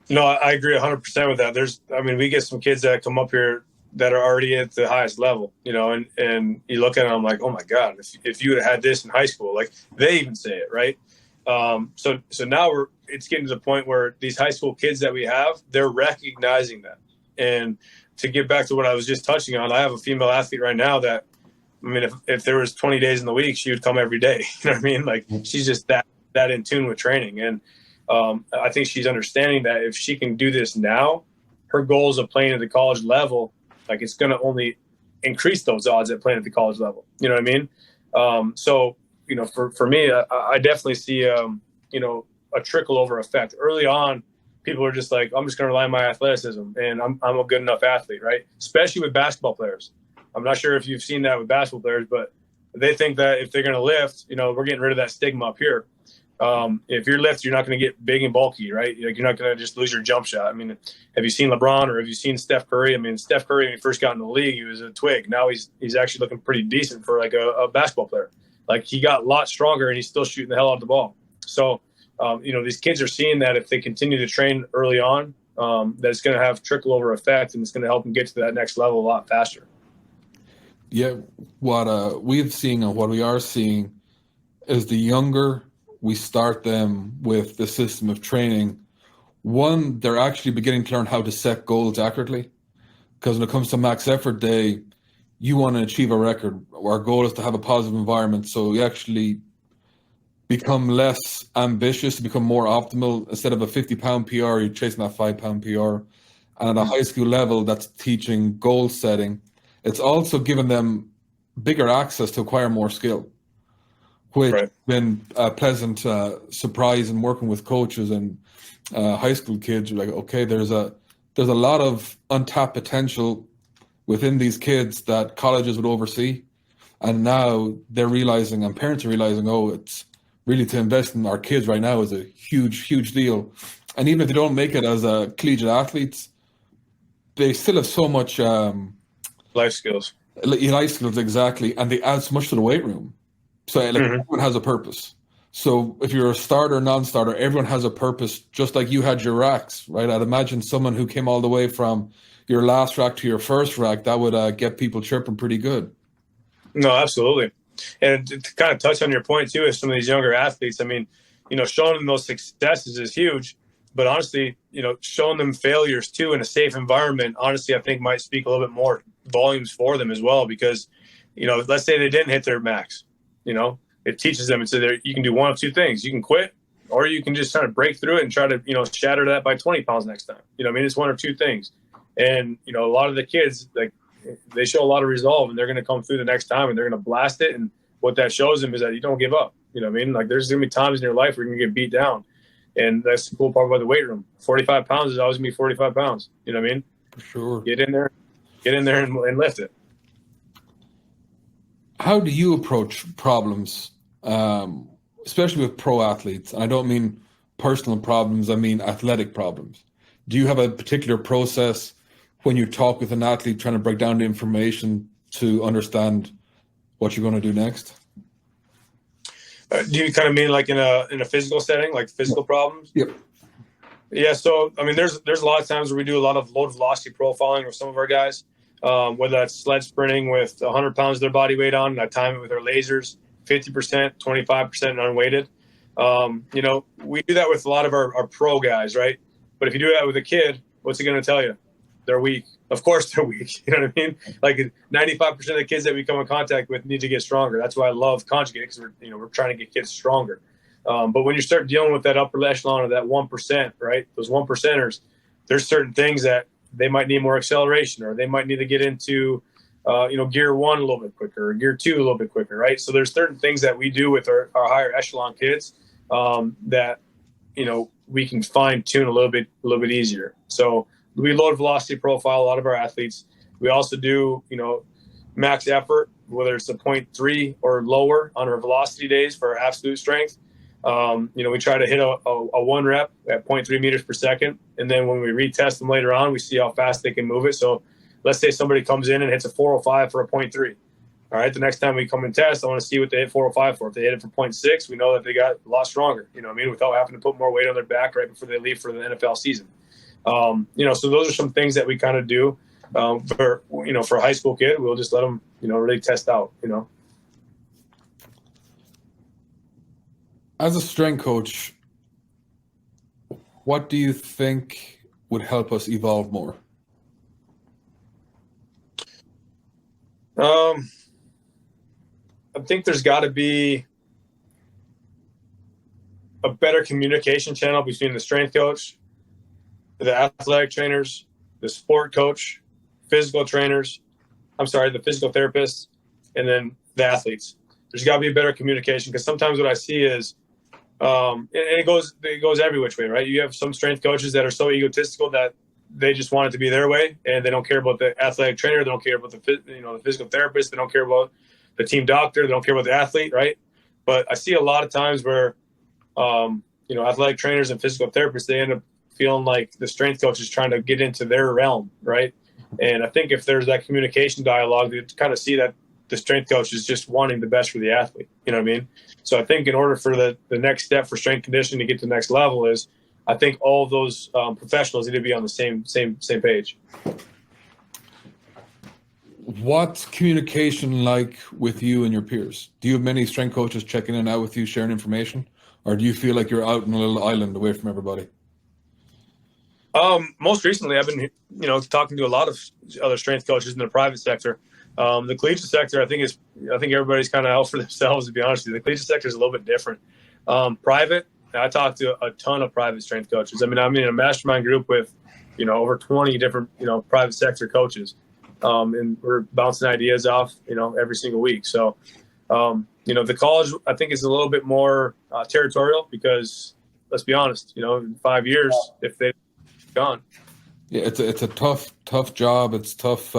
No, I agree 100% with that. We get some kids that come up here that are already at the highest level, and you look at them like, oh my God, if you would have had this in high school, like they even say it, right? So now it's getting to the point where these high school kids that we have, they're recognizing that. And to get back to what I was just touching on, I have a female athlete right now that, if there was 20 days in the week, she would come every day. You know what I mean? Like she's just that in tune with training. And I think she's understanding that if she can do this now, her goals of playing at the college level, like it's going to only increase those odds at playing at the college level. You know what I mean? For me, I definitely see, a trickle over effect. Early on, people are just like, I'm just going to rely on my athleticism and I'm a good enough athlete, right? Especially with basketball players. I'm not sure if you've seen that with basketball players, but they think that if they're going to lift, we're getting rid of that stigma up here. If you're lift, you're not going to get big and bulky, right? Like you're not going to just lose your jump shot. Have you seen LeBron or have you seen Steph Curry? Steph Curry, when he first got in the league, he was a twig. Now he's actually looking pretty decent for like a basketball player. Like he got a lot stronger and he's still shooting the hell out of the ball. So, these kids are seeing that if they continue to train early on, that it's going to have trickle over effect and it's going to help them get to that next level a lot faster. Yeah, what we've seen and what we are seeing is the younger we start them with the system of training, one, they're actually beginning to learn how to set goals accurately. Because when it comes to max effort day, you want to achieve a record. Our goal is to have a positive environment. So you actually become less ambitious, become more optimal. Instead of a 50-pound PR, you're chasing that 5-pound PR. And at a high school level, that's teaching goal setting. It's also given them bigger access to acquire more skill, which has been a pleasant surprise in working with coaches and high school kids. You're like, okay, there's a lot of untapped potential within these kids that colleges would oversee. And now they're realizing, and parents are realizing, oh, it's really to invest in our kids right now is a huge deal. And even if they don't make it as collegiate athletes, they still have so much Life skills. life skills, exactly, and they add so much to the weight room. So like everyone has a purpose. So if you're a starter, non-starter, everyone has a purpose, just like you had your racks, right? I'd imagine someone who came all the way from your last rack to your first rack, that would get people chirping pretty good. No, absolutely. And to kind of touch on your point too, is some of these younger athletes, I mean, showing them those successes is huge, but honestly, showing them failures too in a safe environment, honestly, I think might speak a little bit more volumes for them as well, because, let's say they didn't hit their max, it teaches them, you can do one of two things. You can quit, or you can just try to break through it and try to, shatter that by 20 pounds next time. It's one or two things. And, a lot of the kids, like, they show a lot of resolve, and they're going to come through the next time and they're going to blast it. And what that shows them is that you don't give up. Like, there's going to be times in your life where you're going to get beat down. And that's the cool part about the weight room. 45 pounds is always going to be 45 pounds. You know what I mean? For sure. Get in there and lift it. How do you approach problems, especially with pro athletes? And I don't mean personal problems, I mean athletic problems. Do you have a particular process when you talk with an athlete trying to break down the information to understand what you're going to do next? Do you kind of mean like in a physical setting, like physical problems? Yep. Yeah. So, there's a lot of times where we do a lot of load velocity profiling with some of our guys, whether that's sled sprinting with 100 pounds of their body weight on, and I time it with our lasers, 50%, 25% unweighted. We do that with a lot of our pro guys, right? But if you do that with a kid, what's it going to tell you? They're weak. Of course they're weak. You know what I mean? Like 95% of the kids that we come in contact with need to get stronger. That's why I love conjugate, because we're trying to get kids stronger. But when you start dealing with that upper echelon of that 1%, right? Those 1%ers, there's certain things that they might need more acceleration, or they might need to get into, gear 1 a little bit quicker, or gear 2 a little bit quicker, right? So there's certain things that we do with our higher echelon kids that, we can fine tune a little bit easier. So we load velocity profile a lot of our athletes. We also do, max effort, whether it's a 0.3 or lower on our velocity days for our absolute strength. We try to hit a 1 rep at 0.3 meters per second. And then when we retest them later on, we see how fast they can move it. So let's say somebody comes in and hits a 405 for a 0.3. All right, the next time we come and test, I want to see what they hit 405 for. If they hit it for 0.6, we know that they got a lot stronger, without having to put more weight on their back right before they leave for the NFL season. So those are some things that we kind of do for a high school kid. We'll just let them, really test out, As a strength coach, what do you think would help us evolve more? I think there's got to be a better communication channel between the strength coach, the athletic trainers, the sport coach, the physical therapists, and then the athletes. There's got to be a better communication, because sometimes what I see is, and it goes every which way, right? You have some strength coaches that are so egotistical that they just want it to be their way, and they don't care about the athletic trainer, they don't care about the physical therapist, they don't care about the team doctor, they don't care about the athlete, right? But I see a lot of times where, athletic trainers and physical therapists, they end up feeling like the strength coach is trying to get into their realm, right? And I think if there's that communication dialogue, you kind of see that the strength coach is just wanting the best for the athlete. You know what I mean? So I think in order for the next step for strength conditioning to get to the next level is, I think all of those professionals need to be on the same page. What's communication like with you and your peers? Do you have many strength coaches checking in and out with you, sharing information? Or do you feel like you're out on a little island away from everybody? Most recently, I've been, talking to a lot of other strength coaches in the private sector. The collegiate sector, I think everybody's kind of out for themselves, to be honest with you. The collegiate sector is a little bit different. Private, I talk to a ton of private strength coaches. I'm in a mastermind group with, over 20 different, private sector coaches. And we're bouncing ideas off, every single week. So, the college, I think, is a little bit more territorial, because let's be honest, in 5 years, if they're gone. Yeah, it's a tough job. It's tough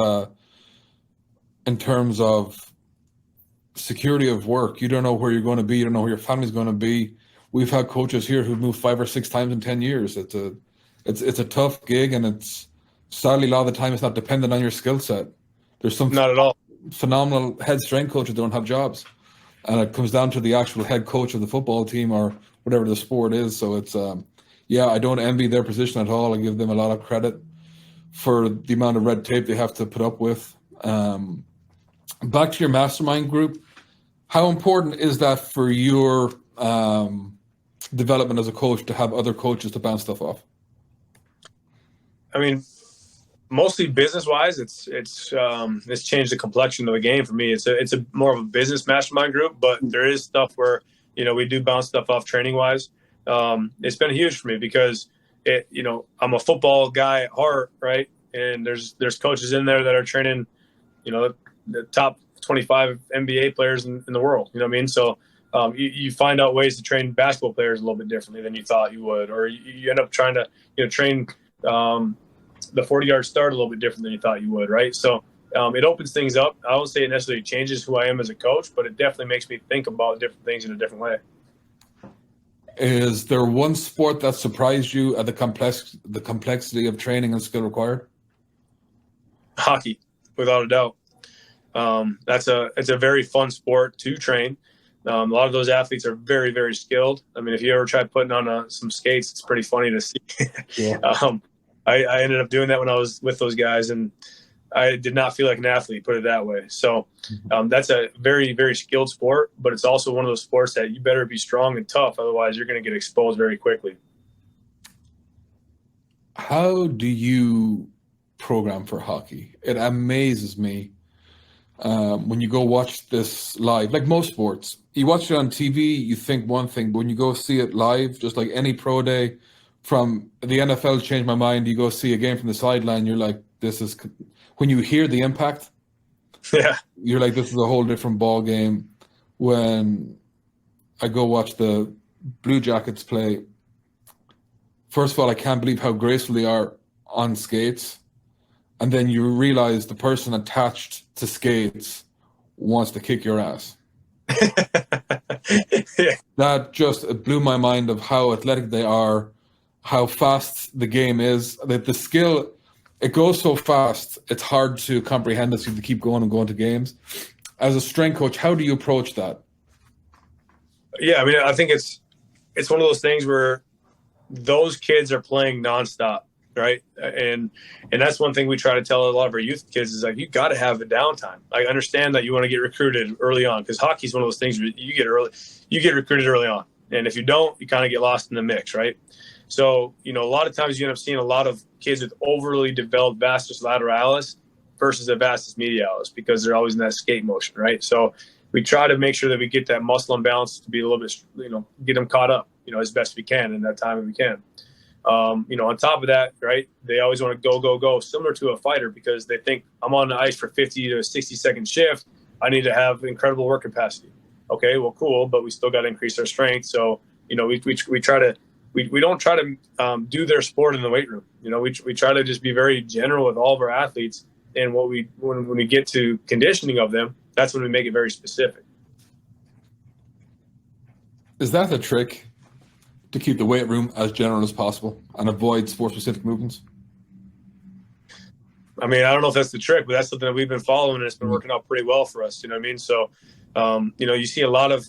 in terms of security of work. You don't know where you're going to be. You don't know where your family's going to be. We've had coaches here who've moved 5 or 6 times in 10 years. It's a tough gig, and it's sadly a lot of the time it's not dependent on your skill set. There's some Not at all. phenomenal head strength coaches that don't have jobs, and it comes down to the actual head coach of the football team or whatever the sport is. So it's I don't envy their position at all. I give them a lot of credit for the amount of red tape they have to put up with. Back to your mastermind group, how important is that for your development as a coach to have other coaches to bounce stuff off? I mean, mostly business wise, it's changed the complexion of the game for me. It's a more of a business mastermind group, but there is stuff where, we do bounce stuff off training wise. It's been huge for me because I'm a football guy at heart, right? And there's coaches in there that are training, the top 25 NBA players in the world. You know what I mean? So you find out ways to train basketball players a little bit differently than you thought you would, or you end up trying to train the 40-yard start a little bit different than you thought you would, right? So it opens things up. I don't say it necessarily changes who I am as a coach, but it definitely makes me think about different things in a different way. Is there one sport that surprised you at the complexity of training and skill required? Hockey, without a doubt. It's a very fun sport to train. A lot of those athletes are very, very skilled. I mean, if you ever try putting on some skates, it's pretty funny to see. Yeah. I ended up doing that when I was with those guys, and I did not feel like an athlete, put it that way. So that's a very, very skilled sport, but it's also one of those sports that you better be strong and tough. Otherwise, you're going to get exposed very quickly. How do you program for hockey? It amazes me when you go watch this live, like most sports. You watch it on TV, you think one thing, but when you go see it live, just like any pro day, from the NFL changed my mind, you go see a game from the sideline, you're like, this is, when you hear the impact, you're like, this is a whole different ball game. When I go watch the Blue Jackets play, first of all, I can't believe how graceful they are on skates. And then you realize the person attached to skates wants to kick your ass. That just blew my mind of how athletic they are, how fast the game is. The skill, it goes so fast, it's hard to comprehend as you have to keep going and going to games. As a strength coach, how do you approach that? Yeah, I mean, I think it's one of those things where those kids are playing nonstop, right? And that's one thing we try to tell a lot of our youth kids is like, you got to have a downtime. I understand that you want to get recruited early on, because hockey is one of those things where you get recruited early on, and if you don't, you kind of get lost in the mix, right? So, a lot of times you end up seeing a lot of kids with overly developed vastus lateralis versus a vastus medialis because they're always in that skate motion, right? So we try to make sure that we get that muscle imbalance to be a little bit, get them caught up, as best we can in that time if we can. On top of that, right, they always want to go, similar to a fighter, because they think I'm on the ice for 50 to 60 second shift. I need to have incredible work capacity. Okay, well, cool, but we still got to increase our strength. So, we try to, we don't try to do their sport in the weight room. We try to just be very general with all of our athletes. And when we get to conditioning of them, that's when we make it very specific. Is that the trick, to keep the weight room as general as possible and avoid sport-specific movements? I mean, I don't know if that's the trick, but that's something that we've been following, and it's been working out pretty well for us. You know what I mean? So, you see a lot of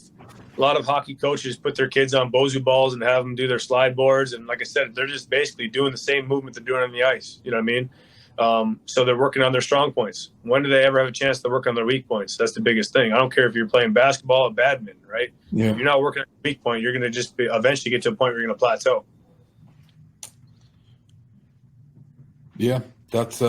hockey coaches put their kids on Bozu balls and have them do their slide boards. And like I said, they're just basically doing the same movement they're doing on the ice. You know what I mean? So they're working on their strong points. When do they ever have a chance to work on their weak points? That's the biggest thing. I don't care if you're playing basketball or badminton, right? Yeah. If you're not working on your weak point, you're going to just eventually get to a point where you're going to plateau. Yeah, that's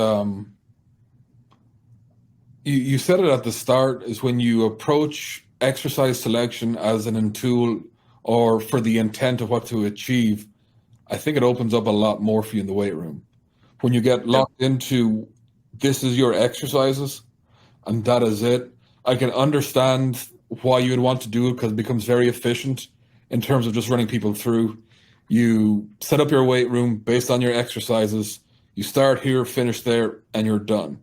you said it at the start, is when you approach exercise selection as an tool or for the intent of what to achieve, I think it opens up a lot more for you in the weight room. When you get locked into, this is your exercises and that is it, I can understand why you would want to do it, because it becomes very efficient in terms of just running people through. You set up your weight room based on your exercises. You start here, finish there, and you're done.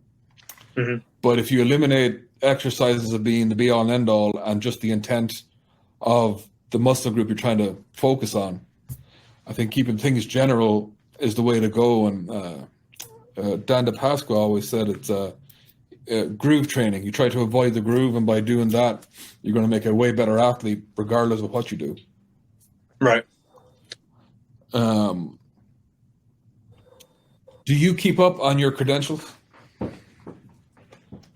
Mm-hmm. But if you eliminate exercises as being the be all and end all and just the intent of the muscle group you're trying to focus on. I think keeping things general is the way to go. And Dan DePasqua always said it's groove training. You try to avoid the groove, and by doing that, you're going to make a way better athlete regardless of what you do. Right. Do you keep up on your credentials?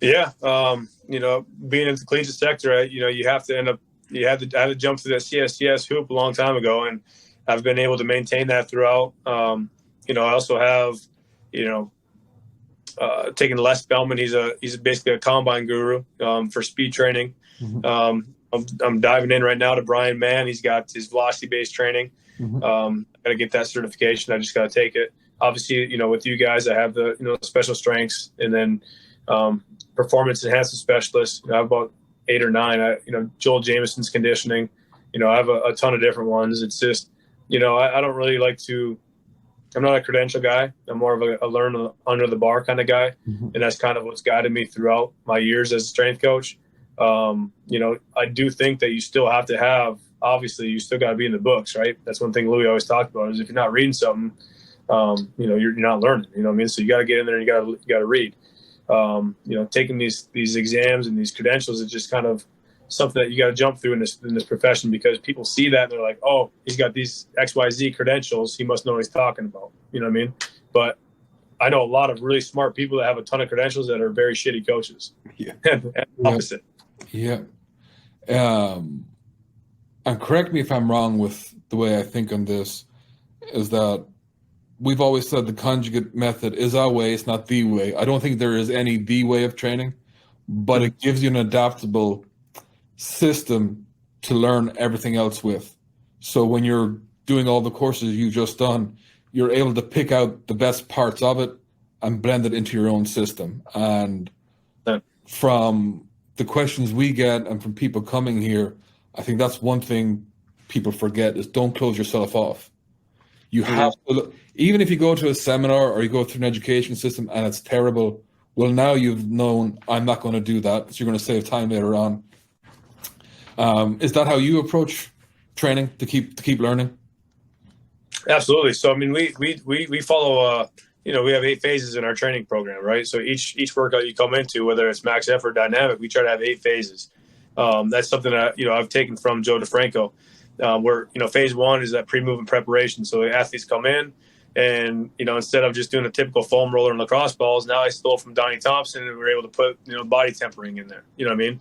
Yeah. Being in the collegiate sector, you have to I had to jump through that CSCS hoop a long time ago, and I've been able to maintain that throughout. I also have, taken Les Bellman. He's basically a combine guru for speed training. Mm-hmm. I'm diving in right now to Brian Mann. He's got his velocity-based training. Mm-hmm. I got to get that certification. I just got to take it. Obviously, with you guys, I have the special strengths, and then performance enhancement specialist. I have about 8 or 9. Joel Jameson's conditioning. I have a ton of different ones. It's just, I don't really like to. I'm not a credential guy. I'm more of a learn under the bar kind of guy, mm-hmm. and that's kind of what's guided me throughout my years as a strength coach. I do think that you still have to have. Obviously, you still got to be in the books, right? That's one thing Louis always talked about is if you're not reading something, you're not learning. You know what I mean? So you got to get in there and you got to read. Taking these exams and these credentials is just kind of something that you got to jump through in this profession, because people see that and they're like, oh, he's got these XYZ credentials. He must know what he's talking about. You know what I mean? But I know a lot of really smart people that have a ton of credentials that are very shitty coaches. Yeah. And opposite. Yeah. And correct me if I'm wrong with the way I think on this, is that we've always said the conjugate method is our way. It's not the way. I don't think there is any the way of training, but it gives you an adaptable system to learn everything else with. So when you're doing all the courses you've just done, you're able to pick out the best parts of it and blend it into your own system. And from the questions we get and from people coming here, I think that's one thing people forget is don't close yourself off. You have to, even if you go to a seminar or you go through an education system and it's terrible, well, now you've known I'm not going to do that, so you're going to save time later on. Is that how you approach training to keep learning? Absolutely. So I mean, we follow. We have 8 phases in our training program, right? So each workout you come into, whether it's max effort, dynamic, we try to have 8 phases. That's something that I've taken from Joe DeFranco. Where phase 1 is that pre-movement preparation. So the athletes come in, and instead of just doing a typical foam roller and lacrosse balls, now I stole from Donnie Thompson, and we're able to put body tempering in there. You know what I mean?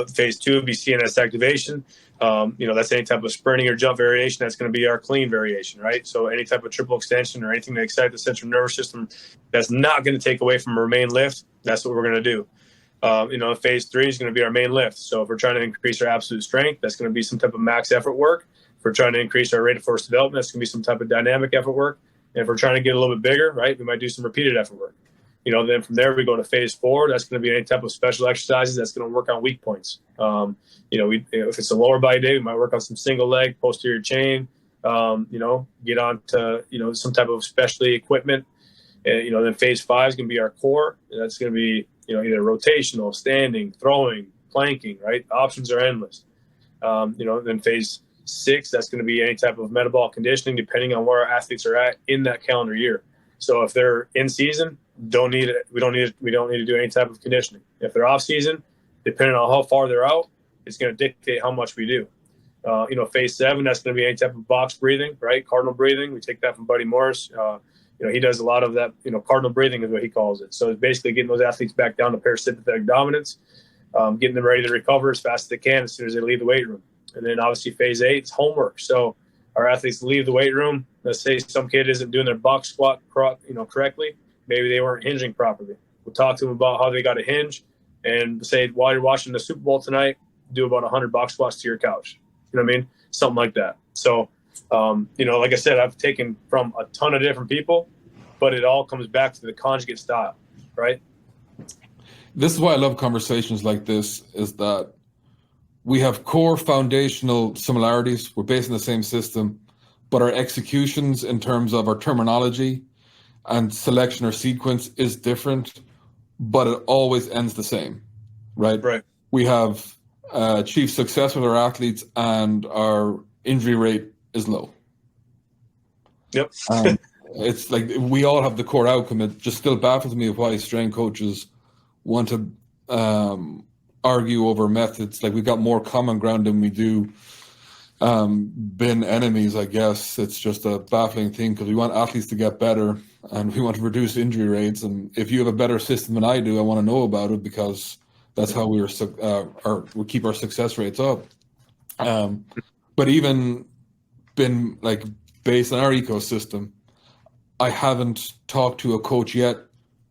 Phase 2 would be CNS activation. That's any type of sprinting or jump variation. That's going to be our clean variation, right? So any type of triple extension or anything that excites the central nervous system that's not going to take away from our main lift, that's what we're going to do. Phase 3 is going to be our main lift. So if we're trying to increase our absolute strength, that's going to be some type of max effort work. If we're trying to increase our rate of force development, that's going to be some type of dynamic effort work. And if we're trying to get a little bit bigger, right, we might do some repeated effort work. Then from there we go to phase 4. That's going to be any type of special exercises that's going to work on weak points. If it's a lower body day, we might work on some single leg, posterior chain. Get on to some type of specialty equipment. And then phase 5 is going to be our core. And that's going to be either rotational, standing, throwing, planking. Right, options are endless. Then phase 6, that's going to be any type of metabolic conditioning, depending on where our athletes are at in that calendar year. So if they're in season, we don't need to do any type of conditioning. If they're off season, depending on how far they're out, it's going to dictate how much we do. Phase 7, that's going to be any type of box breathing, right? Cardinal breathing. We take that from Buddy Morris. He does a lot of that. Cardinal breathing is what he calls it. So it's basically getting those athletes back down to parasympathetic dominance, getting them ready to recover as fast as they can as soon as they leave the weight room. And then obviously phase 8 is homework. So our athletes leave the weight room. Let's say some kid isn't doing their box squat, correctly. Maybe they weren't hinging properly. We'll talk to them about how they got to hinge, and say while you're watching the Super Bowl tonight, do about 100 box squats to your couch. You know what I mean? Something like that. So, like I said, I've taken from a ton of different people, but it all comes back to the conjugate style, right? This is why I love conversations like this, is that we have core foundational similarities. We're based in the same system, but our executions in terms of our terminology and selection or sequence is different, but it always ends the same. right? Right. We have achieved success with our athletes, and our injury rate is low. Yep. It's like we all have the core outcome. It just still baffles me of why strength coaches want to argue over methods. Like, we've got more common ground than we do been enemies, I guess. It's just a baffling thing because we want athletes to get better and we want to reduce injury rates. And if you have a better system than I do, I want to know about it, because that's how we keep our success rates up. But even been like based on our ecosystem, I haven't talked to a coach yet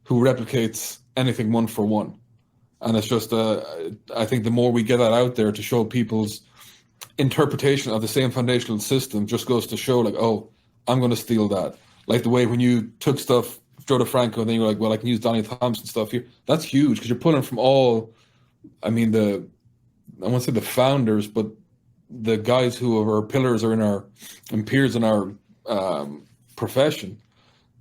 who replicates anything one for one. And it's just, I think the more we get that out there to show people's interpretation of the same foundational system, just goes to show, like, oh, I'm going to steal that. Like the way when you took stuff, Joe DeFranco, and then you're like, well, I can use Donnie Thompson stuff here. That's huge, because you're pulling from all, I mean, I won't say the founders, but the guys who are pillars or and peers in our profession.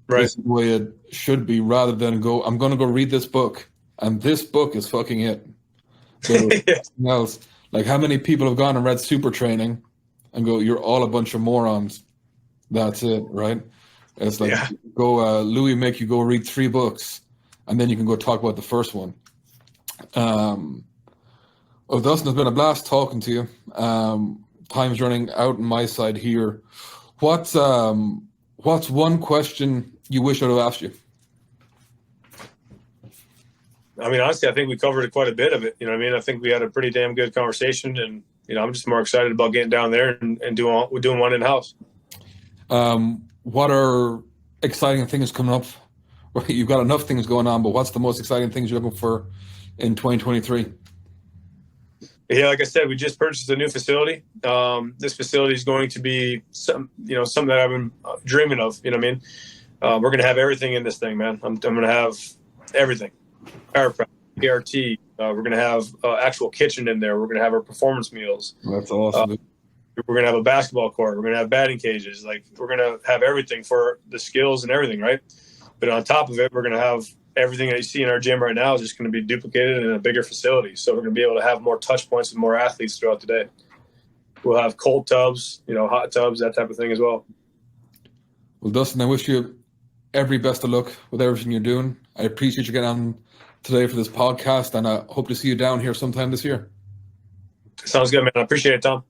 Right. This is the way it should be, rather than I'm going to go read this book, and this book is fucking it. Something else. Like, how many people have gone and read Super Training and go, you're all a bunch of morons. That's it, right? It's like, Louis make you go read 3 books, and then you can go talk about the first one. Dustin, it's been a blast talking to you. Time's running out on my side here. What's one question you wish I'd have asked you? I mean, honestly, I think we covered quite a bit of it. You know what I mean? I think we had a pretty damn good conversation, and, you know, I'm just more excited about getting down there and doing one in-house. What are exciting things coming up? Well, you've got enough things going on, but what's the most exciting things you're looking for in 2023? Yeah, like I said, we just purchased a new facility. This facility is going to be something that I've been dreaming of. You know what I mean? We're going to have everything in this thing, man. I'm going to have everything. Chiropractic, PRT. We're going to have actual kitchen in there. We're going to have our performance meals. That's awesome. We're going to have a basketball court. We're going to have batting cages. Like, we're going to have everything for the skills and everything, right? But on top of it, we're going to have everything that you see in our gym right now is just going to be duplicated in a bigger facility. So we're going to be able to have more touch points and more athletes throughout the day. We'll have cold tubs, hot tubs, that type of thing as well. Well, Dustin, I wish you every best of luck with everything you're doing. I appreciate you getting on today for this podcast, and I hope to see you down here sometime this year. Sounds good, man. I appreciate it, Tom.